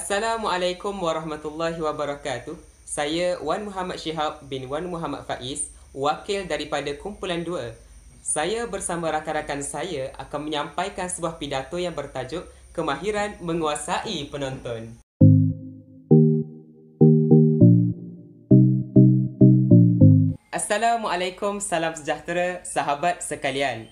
Assalamualaikum warahmatullahi wabarakatuh. Saya Wan Muhammad Shihab bin Wan Muhammad Faiz, wakil daripada Kumpulan 2. Saya bersama rakan-rakan saya akan menyampaikan sebuah pidato yang bertajuk Kemahiran Menguasai Penonton. Assalamualaikum, salam sejahtera sahabat sekalian.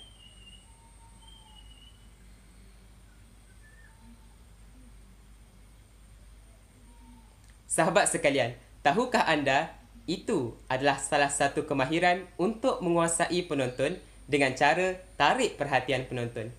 Sahabat sekalian, tahukah anda itu adalah salah satu kemahiran untuk menguasai penonton dengan cara tarik perhatian penonton.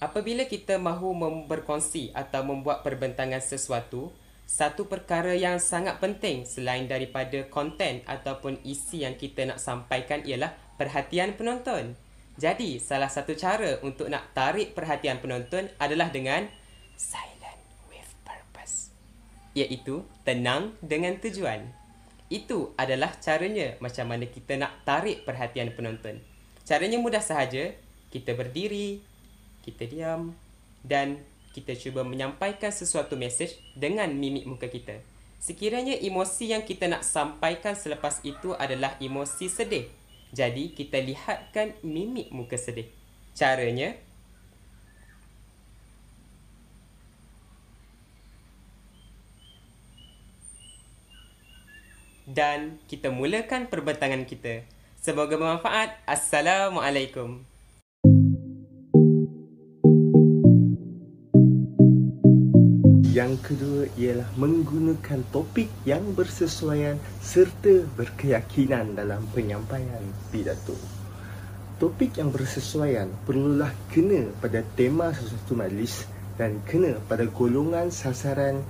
Apabila kita mahu berkongsi atau membuat perbentangan sesuatu, satu perkara yang sangat penting selain daripada konten ataupun isi yang kita nak sampaikan ialah perhatian penonton. Jadi, salah satu cara untuk nak tarik perhatian penonton adalah dengan silent with purpose, iaitu tenang dengan tujuan. Itu adalah caranya macam mana kita nak tarik perhatian penonton. Caranya mudah sahaja. Kita berdiri, kita diam dan kita cuba menyampaikan sesuatu mesej dengan mimik muka kita. Sekiranya emosi yang kita nak sampaikan selepas itu adalah emosi sedih, jadi kita lihatkan mimik muka sedih. Caranya, dan kita mulakan perbentangan kita. Semoga bermanfaat. Assalamualaikum. Yang kedua ialah menggunakan topik yang bersesuaian serta berkeyakinan dalam penyampaian pidato. Topik yang bersesuaian perlulah kena pada tema sesuatu majlis dan kena pada golongan sasaran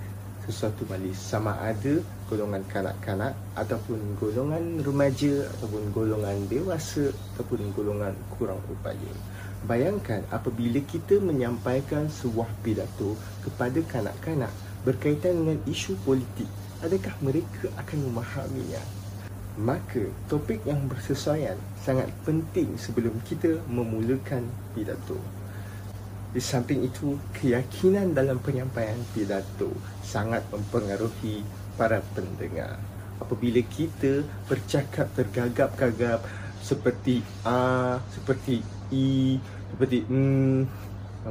sesuatu majlis, sama ada golongan kanak-kanak ataupun golongan remaja ataupun golongan dewasa ataupun golongan kurang upaya. Bayangkan apabila kita menyampaikan sebuah pidato kepada kanak-kanak berkaitan dengan isu politik, adakah mereka akan memahaminya? Maka topik yang bersesuaian sangat penting sebelum kita memulakan pidato. Di samping itu, keyakinan dalam penyampaian pidato sangat mempengaruhi para pendengar. Apabila kita bercakap tergagap-gagap seperti A, seperti I, seperti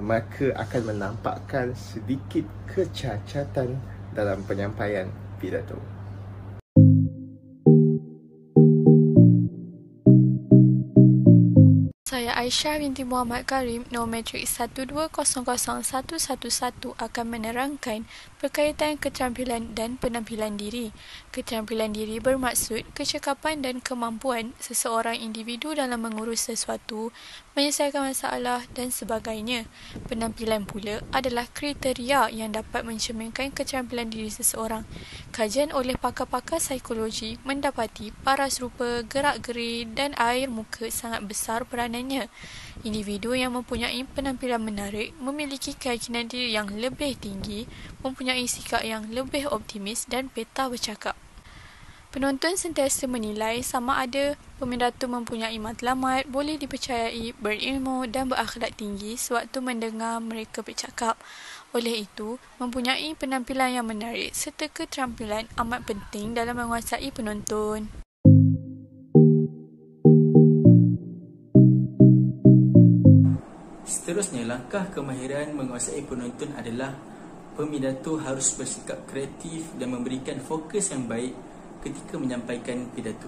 maka akan menampakkan sedikit kecacatan dalam penyampaian pidato. Saya Aisyah binti Muhammad Karim, nombor matrik 1200111 akan menerangkan berkaitan keterampilan dan penampilan diri. Keterampilan diri bermaksud kecekapan dan kemampuan seseorang individu dalam mengurus sesuatu, menyelesaikan masalah dan sebagainya. Penampilan pula adalah kriteria yang dapat mencerminkan keterampilan diri seseorang. Kajian oleh pakar-pakar psikologi mendapati paras rupa, gerak-geri dan air muka sangat besar peranannya. Individu yang mempunyai penampilan menarik memiliki keyakinan diri yang lebih tinggi, mempunyai sikap yang lebih optimis dan peta bercakap. Penonton sentiasa menilai sama ada pemindato mempunyai matlamat, boleh dipercayai, berilmu dan berakhlak tinggi sewaktu mendengar mereka bercakap. Oleh itu, mempunyai penampilan yang menarik serta keterampilan amat penting dalam menguasai penonton. Seterusnya, langkah kemahiran menguasai penonton adalah pemindato harus bersikap kreatif dan memberikan fokus yang baik ketika menyampaikan pidato.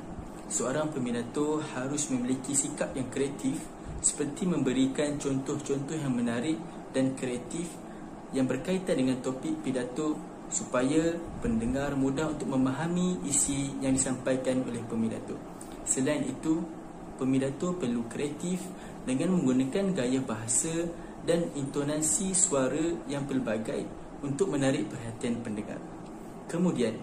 Seorang pemindato harus memiliki sikap yang kreatif seperti memberikan contoh-contoh yang menarik dan kreatif yang berkaitan dengan topik pidato supaya pendengar mudah untuk memahami isi yang disampaikan oleh pemindato. Selain itu, pemindato perlu kreatif dengan menggunakan gaya bahasa dan intonasi suara yang pelbagai untuk menarik perhatian pendengar. Kemudian,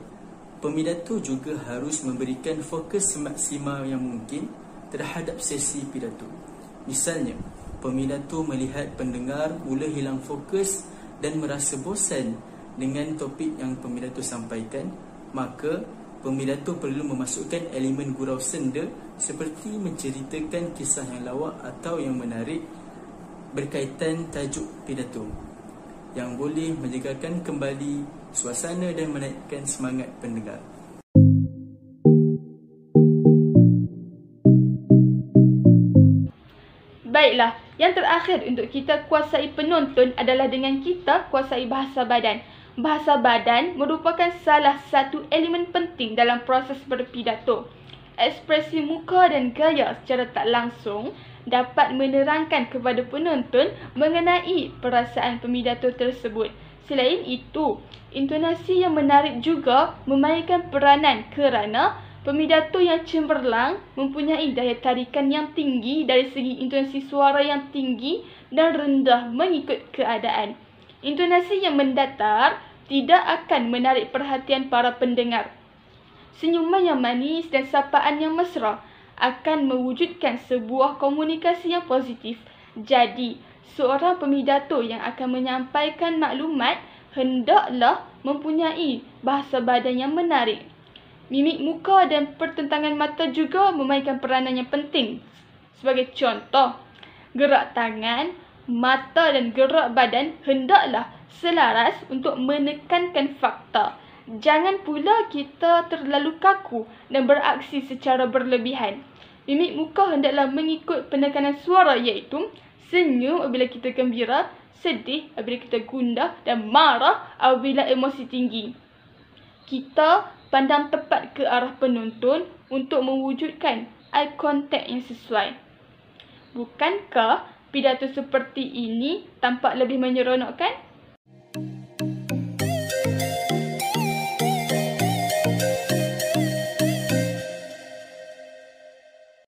pemindato juga harus memberikan fokus semaksimal yang mungkin terhadap sesi pidato. Misalnya, pemindato melihat pendengar mula hilang fokus dan merasa bosan dengan topik yang pemindato sampaikan, maka pemindato perlu memasukkan elemen gurau senda seperti menceritakan kisah yang lawak atau yang menarik berkaitan tajuk pidato yang boleh menyegarkan kembali suasana dan menaikkan semangat pendengar. Baiklah, yang terakhir untuk kita kuasai penonton adalah dengan kita kuasai bahasa badan. Bahasa badan merupakan salah satu elemen penting dalam proses berpidato. Ekspresi muka dan gaya secara tak langsung dapat menerangkan kepada penonton mengenai perasaan pemidato tersebut. Selain itu, intonasi yang menarik juga memainkan peranan kerana pemidato yang cemerlang mempunyai daya tarikan yang tinggi dari segi intonasi suara yang tinggi dan rendah mengikut keadaan. Intonasi yang mendatar tidak akan menarik perhatian para pendengar. Senyuman yang manis dan sapaan yang mesra akan mewujudkan sebuah komunikasi yang positif. Jadi, seorang pemidato yang akan menyampaikan maklumat hendaklah mempunyai bahasa badan yang menarik. Mimik muka dan pertentangan mata juga memainkan peranan yang penting. Sebagai contoh, gerak tangan, mata dan gerak badan hendaklah selaras untuk menekankan fakta. Jangan pula kita terlalu kaku dan beraksi secara berlebihan. Mimik muka hendaklah mengikut penekanan suara iaitu senyum apabila kita gembira, sedih apabila kita gundah dan marah apabila emosi tinggi. Kita pandang tepat ke arah penonton untuk mewujudkan eye contact yang sesuai. Bukankah pidato seperti ini tampak lebih menyeronokkan?